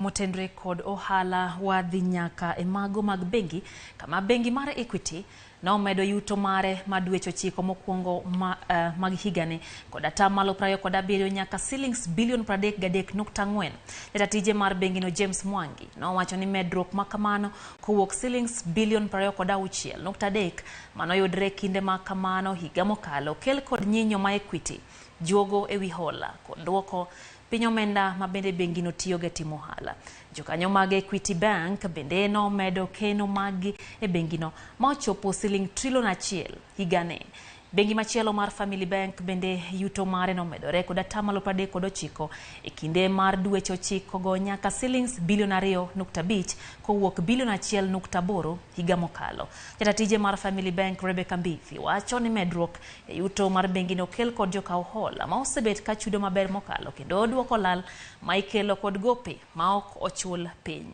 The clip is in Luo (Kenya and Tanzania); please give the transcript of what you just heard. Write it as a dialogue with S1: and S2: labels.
S1: Motendre kod ohala wadhi nyaka e mago mag Bengi, kama Bengi mar Equity na omedo yuto mare madwecho chiko mokwongo mag higani kod atamalo 27 nyaka shillings bilion 33.4. Jatatije mar Bengi no James Mwangi nowacho ni medruok makamano kowuok shillings bilion 26.3 manoyudre kinde makamano higa mokalo kel kod nyinyo ma Equity juogo ewi hola kod duoko piny omenda ma bende Bengi no tiyo ge timo hala. Jokanyo mag Equity Bank bende no medo keno magi e Bengi no ma ochopo shilling trillion 1 higane. Bengi machielo mar Family Bank bende yuto mare no medore kod atamalo 39 e kinde mar dweche 9 go nyaka shillings bilion 2.5 kowuok bilion 1.8 higa mokalo. Jatatije mar Family Bank Rebecca Mbithi wacho ni medruok e yuto mar Bengi no kel kod jokaw hola ma osebet ka chudo maber mokalo kendo duoko lal ma ikelo kod gope ma ok ochul piny.